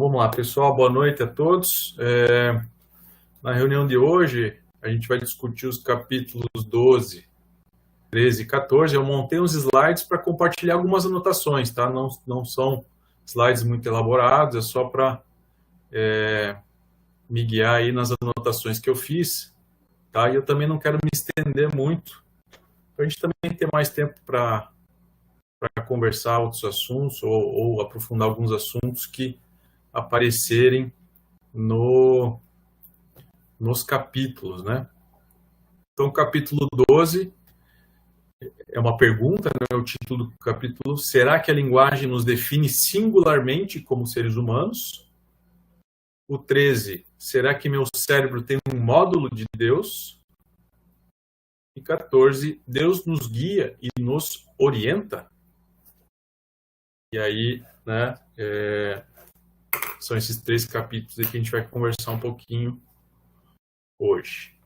Vamos lá, pessoal, boa noite a todos. Na reunião de hoje, a gente vai discutir os capítulos 12, 13 e 14. Eu montei uns slides para compartilhar algumas anotações, tá? Não são slides muito elaborados, é só para me guiar aí nas anotações que eu fiz, tá? E eu também não quero me estender muito, para a gente também ter mais tempo para conversar outros assuntos ou aprofundar alguns assuntos que aparecerem nos capítulos, né? Então, o capítulo 12 é uma pergunta, né? O título do capítulo: será que a linguagem nos define singularmente como seres humanos? O 13, será que meu cérebro tem um módulo de Deus? E 14, Deus nos guia e nos orienta? E aí, né, são esses 3 capítulos que a gente vai conversar um pouquinho hoje.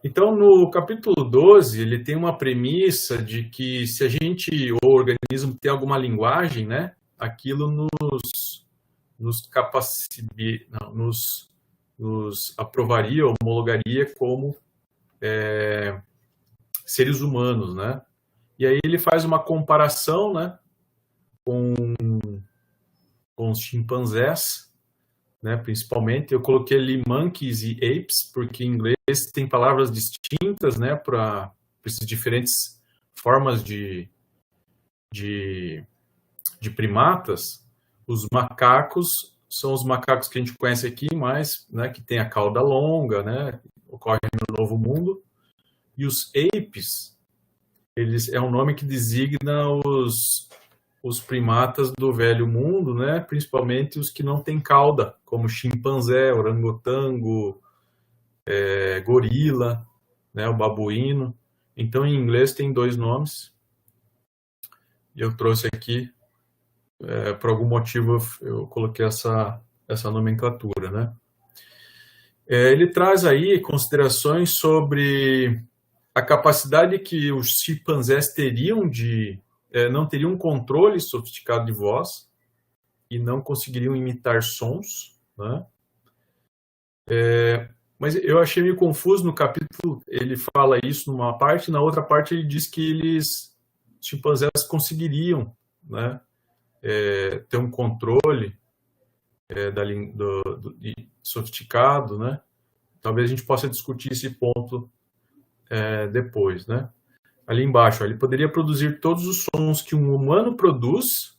Então, no capítulo 12, ele tem uma premissa de que se a gente, o organismo, tem alguma linguagem, né, aquilo nos aprovaria, homologaria como seres humanos, né? E aí ele faz uma comparação, né, com os chimpanzés, né, principalmente. Eu coloquei ali monkeys e apes, porque em inglês tem palavras distintas, né, para essas diferentes formas de primatas. Os macacos são os macacos que a gente conhece aqui, mas, né, que tem a cauda longa, né, ocorre no Novo Mundo. E os apes, eles é um nome que designa os primatas do Velho Mundo, né? Principalmente os que não têm cauda, como chimpanzé, orangotango, gorila, né? O babuíno. Então, em inglês tem 2 nomes. E eu trouxe aqui, por algum motivo, eu coloquei essa nomenclatura, né? Ele traz aí considerações sobre a capacidade que os chimpanzés teriam não teriam um controle sofisticado de voz e não conseguiriam imitar sons, né? Mas eu achei meio confuso no capítulo. Ele fala isso numa parte, na outra parte ele diz que chimpanzés conseguiriam, né, ter um controle sofisticado, né? Talvez a gente possa discutir esse ponto depois, né? Ali embaixo, ele poderia produzir todos os sons que um humano produz,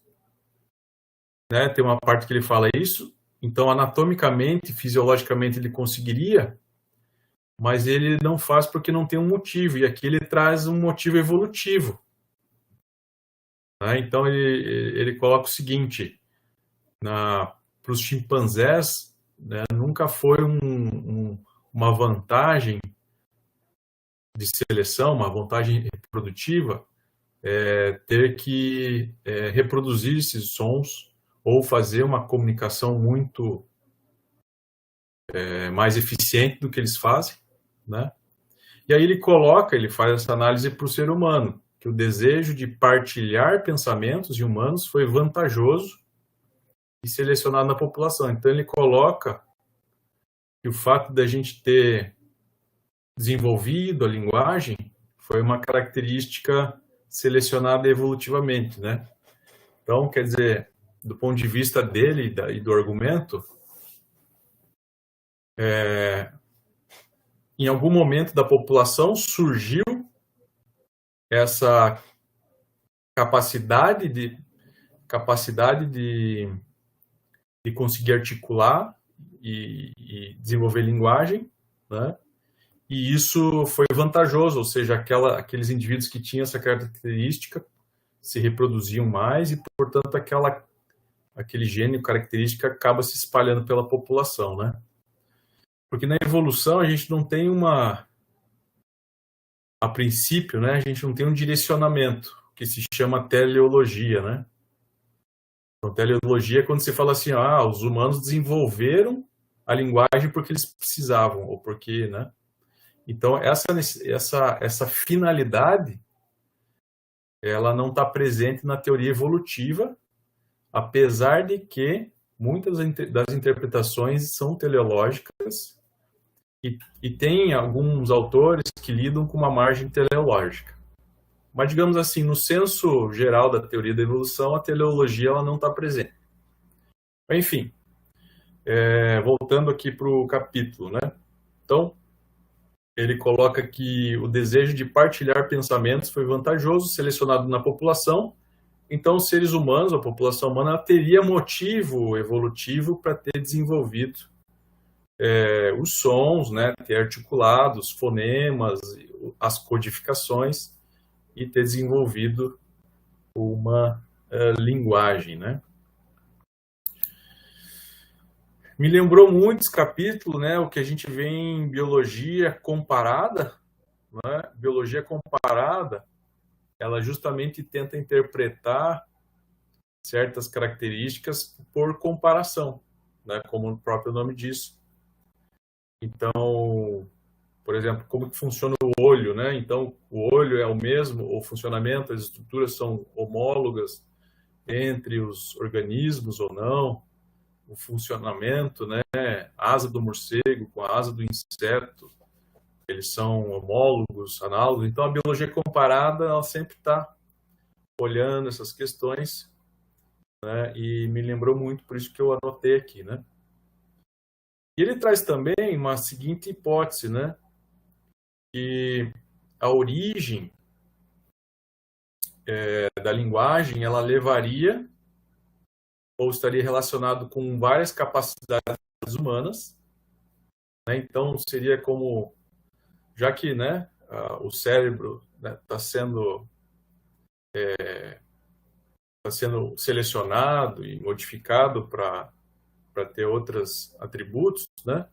né? Tem uma parte que ele fala isso. Então, anatomicamente, fisiologicamente, ele conseguiria, mas ele não faz porque não tem um motivo. E aqui ele traz um motivo evolutivo, né? Então, ele coloca o seguinte: para os chimpanzés, né, nunca foi uma vantagem de seleção, uma vantagem reprodutiva, ter que reproduzir esses sons ou fazer uma comunicação muito mais eficiente do que eles fazem, né? E aí ele faz essa análise para o ser humano, que o desejo de partilhar pensamentos humanos foi vantajoso e selecionado na população. Então ele coloca que o fato da gente ter desenvolvido a linguagem foi uma característica selecionada evolutivamente, né? Então, quer dizer, do ponto de vista dele e do argumento, em algum momento da população surgiu essa capacidade de conseguir articular e desenvolver linguagem, né? E isso foi vantajoso, ou seja, aqueles indivíduos que tinham essa característica se reproduziam mais e, portanto, aquele gene característica acaba se espalhando pela população, né? Porque na evolução a gente não tem a princípio, né, a gente não tem um direcionamento, que se chama teleologia, né? Então, teleologia é quando você fala assim, os humanos desenvolveram a linguagem porque eles precisavam, ou porque, né? Então, essa finalidade ela não está presente na teoria evolutiva, apesar de que muitas das interpretações são teleológicas e tem alguns autores que lidam com uma margem teleológica. Mas, digamos assim, no senso geral da teoria da evolução, a teleologia ela não está presente. Enfim, voltando aqui para o capítulo, né? Então, ele coloca que o desejo de partilhar pensamentos foi vantajoso, selecionado na população. Então, os seres humanos, a população humana, teria motivo evolutivo para ter desenvolvido os sons, né? Ter articulado os fonemas, as codificações e ter desenvolvido uma linguagem, né? Me lembrou muito esse capítulo, né? O que a gente vê em biologia comparada, né? Biologia comparada, ela justamente tenta interpretar certas características por comparação, né? Como o próprio nome diz. Então, por exemplo, como que funciona o olho, né? Então, o olho é o mesmo, o funcionamento, as estruturas são homólogas entre os organismos ou não, o funcionamento, né? A asa do morcego com a asa do inseto, eles são homólogos, análogos. Então, a biologia comparada, ela sempre está olhando essas questões, né? E me lembrou muito, por isso que eu anotei aqui, né? E ele traz também uma seguinte hipótese, né? Que a origem da linguagem, ela levaria ou estaria relacionado com várias capacidades humanas, né? Então, seria como, já que, né, o cérebro está sendo selecionado e modificado para ter outros atributos, né?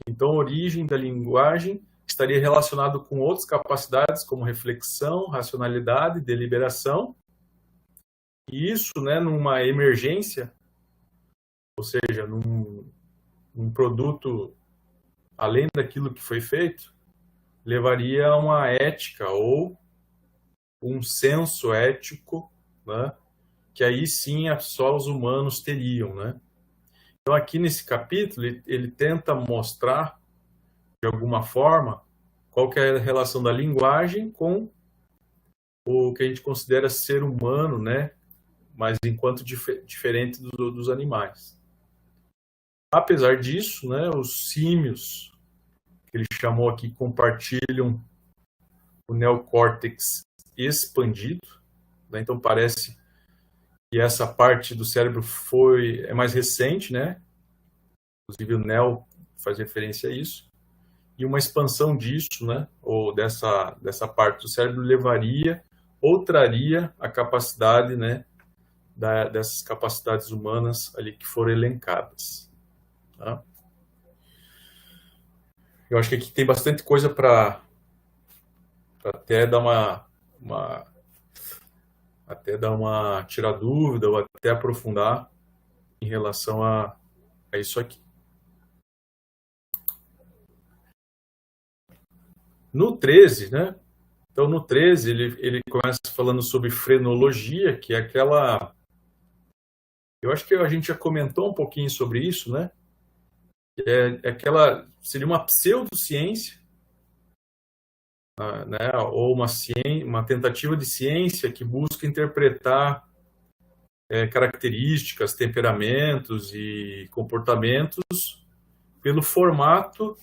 Então, a origem da linguagem estaria relacionado com outras capacidades, como reflexão, racionalidade, deliberação. E isso, né, numa emergência, ou seja, num produto além daquilo que foi feito, levaria a uma ética ou um senso ético, né, que aí sim só os humanos teriam, né? Então, aqui nesse capítulo, ele tenta mostrar, de alguma forma, qual que é a relação da linguagem com o que a gente considera ser humano, né? Mas enquanto diferente dos animais. Apesar disso, né, os símios, que ele chamou aqui, compartilham o neocórtex expandido, né? Então parece que essa parte do cérebro é mais recente, né? Inclusive o neo faz referência a isso. E uma expansão disso, né, ou dessa parte do cérebro levaria ou traria a capacidade, né, dessas capacidades humanas ali que foram elencadas. Tá? Eu acho que aqui tem bastante coisa para até dar tirar dúvida ou até aprofundar em relação a isso aqui. No 13, né? Então, no 13, ele começa falando sobre frenologia, que é aquela... Eu acho que a gente já comentou um pouquinho sobre isso, né? Seria uma pseudociência, né? Ou uma tentativa de ciência que busca interpretar características, temperamentos e comportamentos pelo formato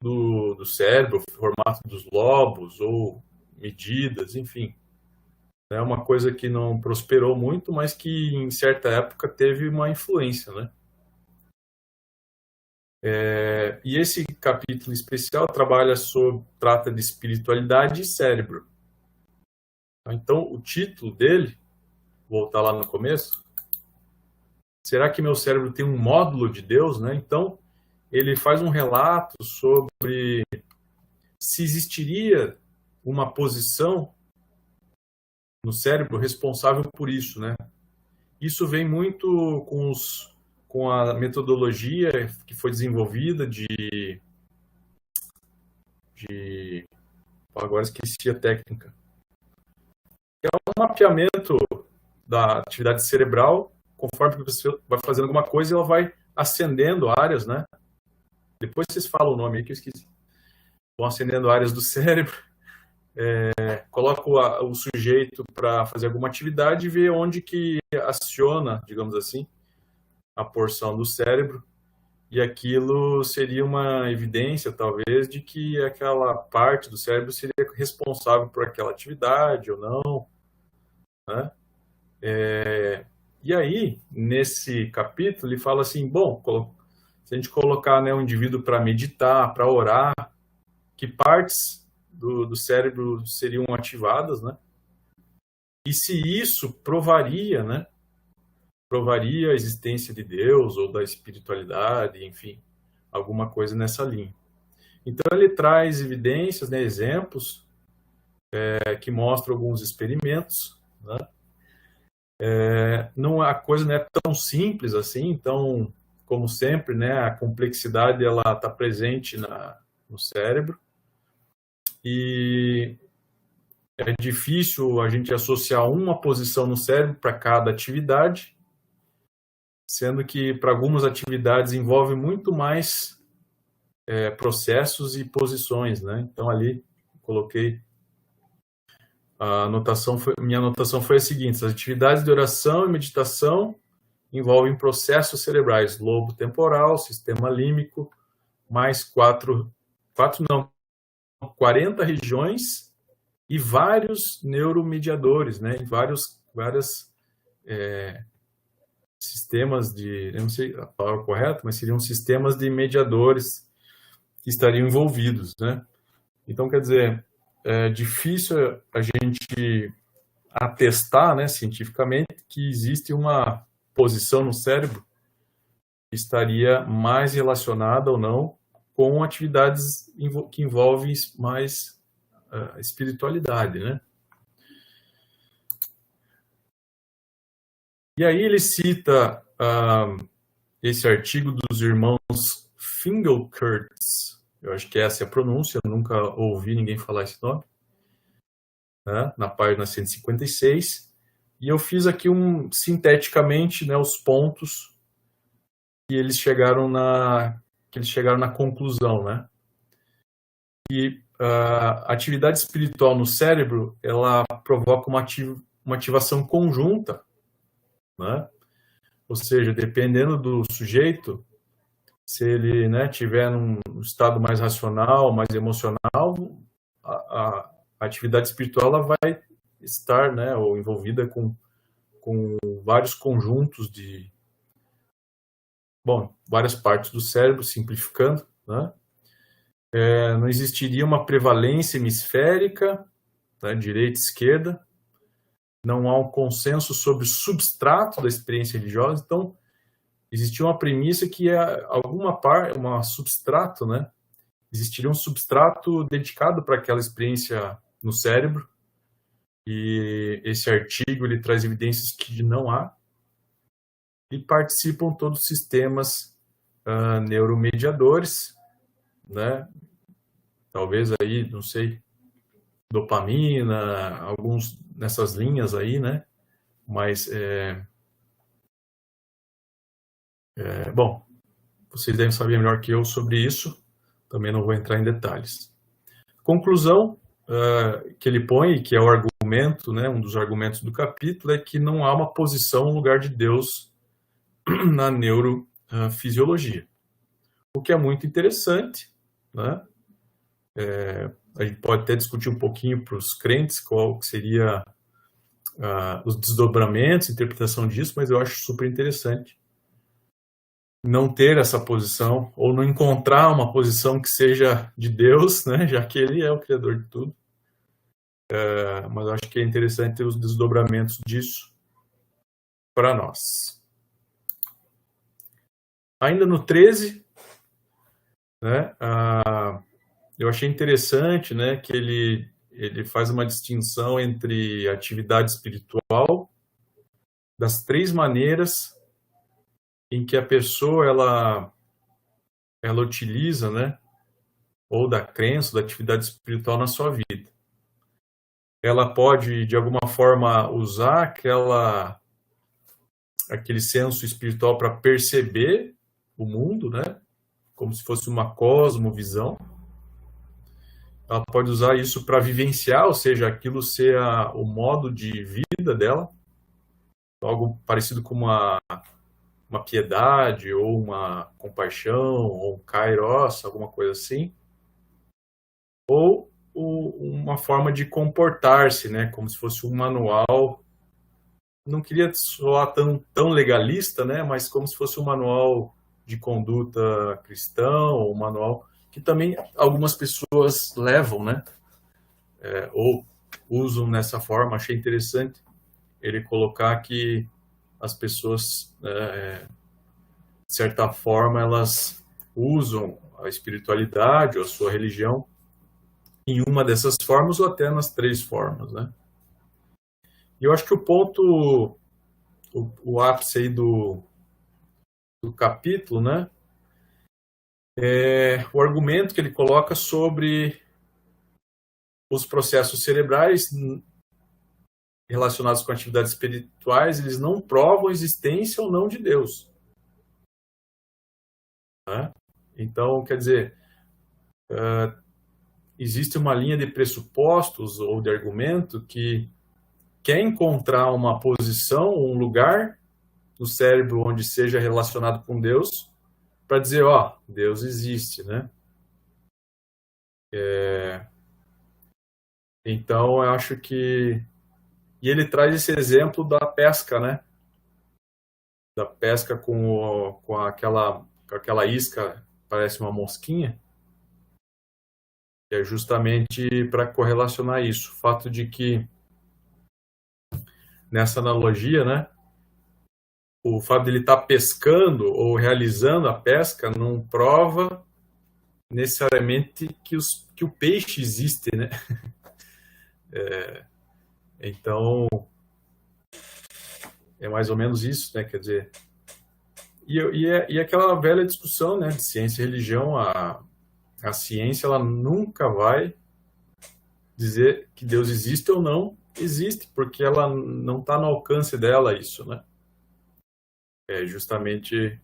do cérebro, formato dos lobos ou medidas, enfim. É uma coisa que não prosperou muito, mas que em certa época teve uma influência, né? E esse capítulo especial trata de espiritualidade e cérebro. Então, o título dele, voltar lá no começo, será que meu cérebro tem um módulo de Deus, né? Então, ele faz um relato sobre se existiria uma posição no cérebro responsável por isso, né? Isso vem muito com a metodologia que foi desenvolvida agora esqueci a técnica. um mapeamento da atividade cerebral, conforme você vai fazendo alguma coisa, ela vai acendendo áreas, né? Depois vocês falam o nome aí que eu esqueci. Vão acendendo áreas do cérebro, coloca o sujeito para fazer alguma atividade e vê onde que aciona, digamos assim, a porção do cérebro, e aquilo seria uma evidência, talvez, de que aquela parte do cérebro seria responsável por aquela atividade ou não, né? E aí, nesse capítulo, ele fala assim, bom, se a gente colocar, né, um indivíduo para meditar, para orar, que partes do cérebro seriam ativadas, né? E se isso provaria, né? Provaria a existência de Deus ou da espiritualidade, enfim, alguma coisa nessa linha. Então ele traz evidências, né, exemplos que mostram alguns experimentos, né? A coisa não é tão simples assim, então, como sempre, né, a complexidade ela está presente no cérebro e é difícil a gente associar uma posição no cérebro para cada atividade, sendo que para algumas atividades envolve muito mais processos e posições, né? Então ali coloquei minha anotação foi a seguinte: as atividades de oração e meditação envolvem processos cerebrais, lobo temporal, sistema límbico, mais 40 regiões e vários neuromediadores, né? E vários sistemas eu não sei a palavra correta, mas seriam sistemas de mediadores que estariam envolvidos, né? Então, quer dizer, é difícil a gente atestar, né, cientificamente, que existe uma posição no cérebro que estaria mais relacionada ou não com atividades que envolvem mais espiritualidade, né? E aí ele cita esse artigo dos irmãos Finkelkreuz, eu acho que essa é a pronúncia, eu nunca ouvi ninguém falar esse nome, né, na página 156, e eu fiz aqui sinteticamente, né, os pontos que eles chegaram na conclusão, né? E a atividade espiritual no cérebro, ela provoca uma ativação conjunta, né? Ou seja, dependendo do sujeito, se ele, né, tiver num estado mais racional, mais emocional, a atividade espiritual ela vai estar, né, ou envolvida com vários conjuntos várias partes do cérebro, simplificando, né? Não existiria uma prevalência hemisférica, né, direita e esquerda, não há um consenso sobre o substrato da experiência religiosa, então existia uma premissa que uma substrato, né? Existiria um substrato dedicado para aquela experiência no cérebro, e esse artigo ele traz evidências que não há, e participam todos os sistemas neuromediadores, né? Talvez aí, não sei, dopamina, alguns nessas linhas aí, né? Mas, bom, vocês devem saber melhor que eu sobre isso, também não vou entrar em detalhes. Conclusão que ele põe, que é o argumento, né, um dos argumentos do capítulo, é que não há uma posição no lugar de Deus na neurofisiologia. O que é muito interessante, né? A gente pode até discutir um pouquinho para os crentes qual seria os desdobramentos, a interpretação disso, mas eu acho super interessante não ter essa posição, ou não encontrar uma posição que seja de Deus, né, já que ele é o criador de tudo. Mas eu acho que é interessante ter os desdobramentos disso para nós. Ainda no 13, né, eu achei interessante, né, que ele faz uma distinção entre atividade espiritual, das 3 maneiras em que a pessoa ela utiliza, né, ou da crença, da atividade espiritual na sua vida. ela pode, de alguma forma, usar aquele senso espiritual para perceber o mundo, né? Como se fosse uma cosmovisão. Ela pode usar isso para vivenciar, ou seja, aquilo ser o modo de vida dela, algo parecido com uma piedade, ou uma compaixão, ou um kairos, alguma coisa assim. Ou uma forma de comportar-se, né? Como se fosse um manual. Não queria soar tão legalista, né? Mas como se fosse um manual de conduta cristão, um manual que também algumas pessoas levam, né? Ou usam nessa forma. Achei interessante ele colocar que as pessoas, de certa forma, elas usam a espiritualidade ou a sua religião em uma dessas formas ou até nas 3 formas, né? E eu acho que o ponto, o ápice aí do capítulo, né? É o argumento que ele coloca sobre os processos cerebrais relacionados com atividades espirituais, eles não provam a existência ou não de Deus. Né? Então, quer dizer, existe uma linha de pressupostos ou de argumento que quer encontrar uma posição, um lugar no cérebro onde seja relacionado com Deus, para dizer, ó, Deus existe, né? Então, eu acho que... E ele traz esse exemplo da pesca, né? Da pesca com aquela isca, parece uma mosquinha, que é justamente para correlacionar isso. O fato de que, nessa analogia, né? O fato de ele estar pescando ou realizando a pesca não prova necessariamente que o peixe existe, né? Então, é mais ou menos isso, né? Quer dizer, e aquela velha discussão, né, de ciência e religião, a ciência ela nunca vai dizer que Deus existe ou não existe, porque ela não está no alcance dela isso, né? É justamente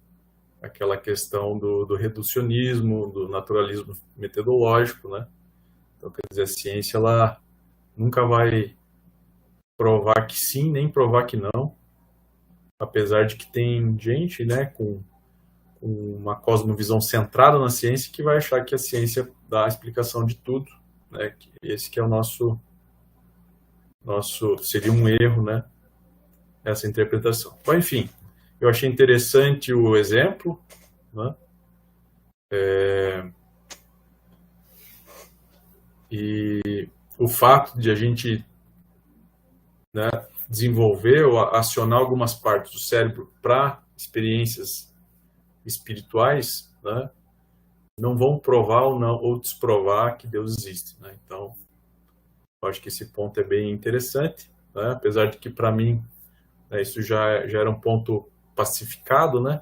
aquela questão do reducionismo, do naturalismo metodológico, né? Então, quer dizer, a ciência ela nunca vai provar que sim, nem provar que não, apesar de que tem gente, né, com uma cosmovisão centrada na ciência que vai achar que a ciência dá a explicação de tudo, né? Que esse que é o nosso seria um erro, né? Essa interpretação. Bom, enfim, eu achei interessante o exemplo, né? E o fato de a gente, né, desenvolver ou acionar algumas partes do cérebro para experiências espirituais, né, não vão provar ou desprovar que Deus existe, né? Então, eu acho que esse ponto é bem interessante, né? Apesar de que, para mim, né, isso já era um ponto pacificado, né?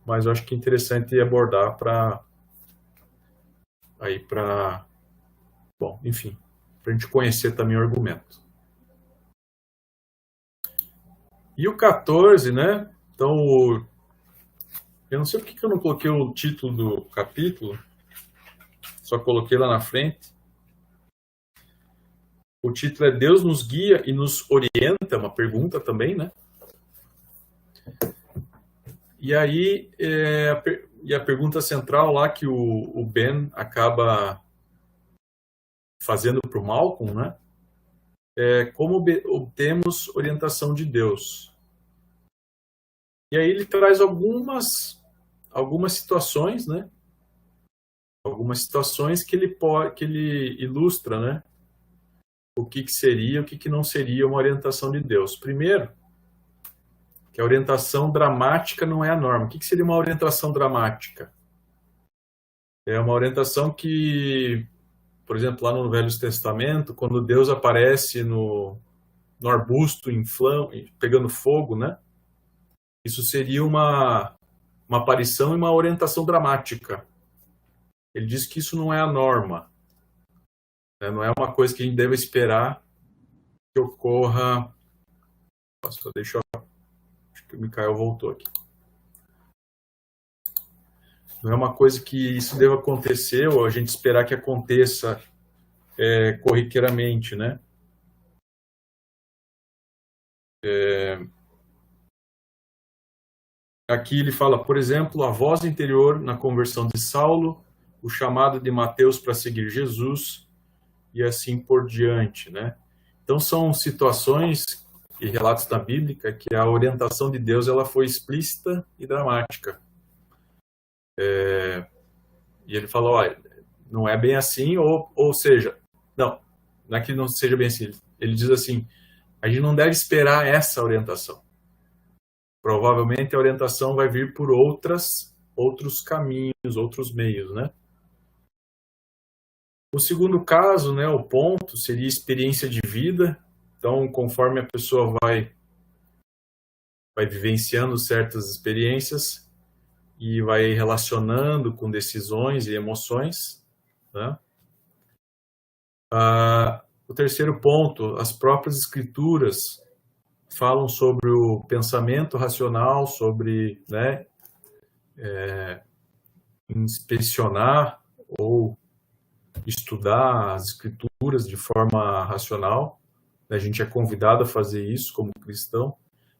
Mas eu acho que é interessante abordar bom, enfim, para a gente conhecer também o argumento. E o 14, né? Então, eu não sei porque eu não coloquei o título do capítulo, só coloquei lá na frente. O título é Deus nos guia e nos orienta, uma pergunta também, né? E aí, a pergunta central lá que o Ben acaba fazendo para o Malcolm, né? É como obtemos orientação de Deus. E aí ele traz algumas situações, né? Algumas situações que ele ilustra, né? O que seria, o que não seria uma orientação de Deus. Primeiro, que a orientação dramática não é a norma. O que seria uma orientação dramática? É uma orientação que, por exemplo, lá no Velho Testamento, quando Deus aparece no arbusto pegando fogo, né? Isso seria uma aparição e uma orientação dramática. Ele diz que isso não é a norma, né? Não é uma coisa que a gente deve esperar que ocorra... Só deixa eu... Acho que o Micael voltou aqui. Não é uma coisa que isso deva acontecer ou a gente esperar que aconteça corriqueiramente, né? Aqui ele fala, por exemplo, a voz interior na conversão de Saulo, o chamado de Mateus para seguir Jesus e assim por diante, né? Então são situações e relatos da Bíblia que a orientação de Deus ela foi explícita e dramática. E ele falou, olha, não é bem assim, ou seja, não é que não seja bem assim. Ele diz assim, a gente não deve esperar essa orientação. Provavelmente a orientação vai vir por outros caminhos, outros meios, né? O segundo caso, né, o ponto, seria experiência de vida. Então, conforme a pessoa vai vivenciando certas experiências e vai relacionando com decisões e emoções, né? O terceiro ponto, as próprias escrituras falam sobre o pensamento racional, sobre, né, inspecionar ou estudar as escrituras de forma racional. A gente é convidado a fazer isso como cristão.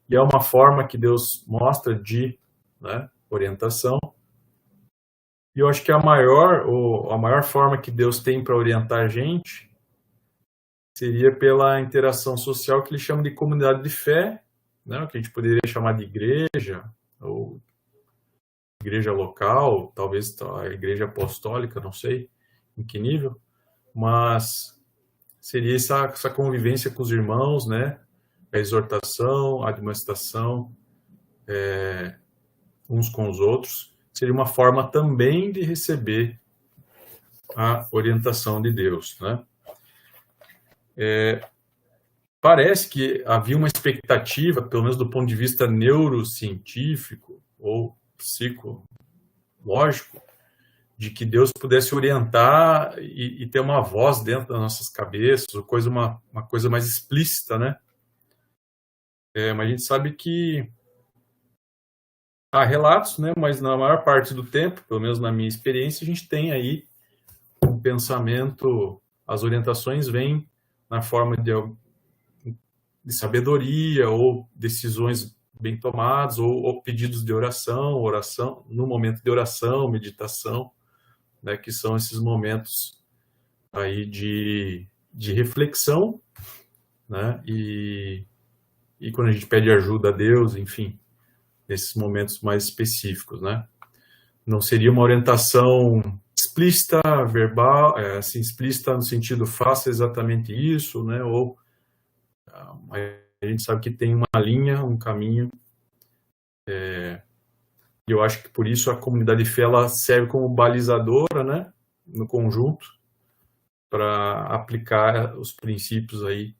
E é uma forma que Deus mostra de, né, orientação. E eu acho que a maior forma que Deus tem para orientar a gente seria pela interação social que ele chama de comunidade de fé, né, que a gente poderia chamar de igreja, ou igreja local, talvez a igreja apostólica, não sei em que nível, mas seria essa convivência com os irmãos, né, a exortação, a admoestação, uns com os outros, seria uma forma também de receber a orientação de Deus, né? Parece que havia uma expectativa, pelo menos do ponto de vista neurocientífico ou psicológico, de que Deus pudesse orientar e ter uma voz dentro das nossas cabeças, uma coisa mais explícita, né? Mas a gente sabe que há relatos, né? Mas na maior parte do tempo, pelo menos na minha experiência, a gente tem aí um pensamento, as orientações vêm na forma de sabedoria ou decisões bem tomadas ou pedidos de oração no momento de oração, meditação, né, que são esses momentos aí de reflexão, né, e quando a gente pede ajuda a Deus, enfim, nesses momentos mais específicos, né. Não seria uma orientação explícita, verbal, assim, explícita no sentido faça exatamente isso, né, ou a gente sabe que tem uma linha, um caminho, e eu acho que por isso a comunidade de fé ela serve como balizadora, né, no conjunto, para aplicar os princípios aí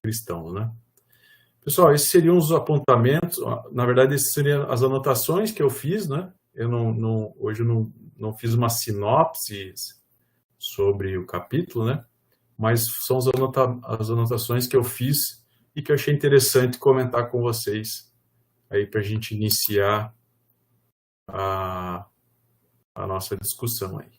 cristãos, né. Pessoal, esses seriam os apontamentos, na verdade, essas seriam as anotações que eu fiz, né, hoje eu não fiz uma sinopse sobre o capítulo, né, mas são as anotações que eu fiz e que eu achei interessante comentar com vocês aí para a gente iniciar a nossa discussão aí.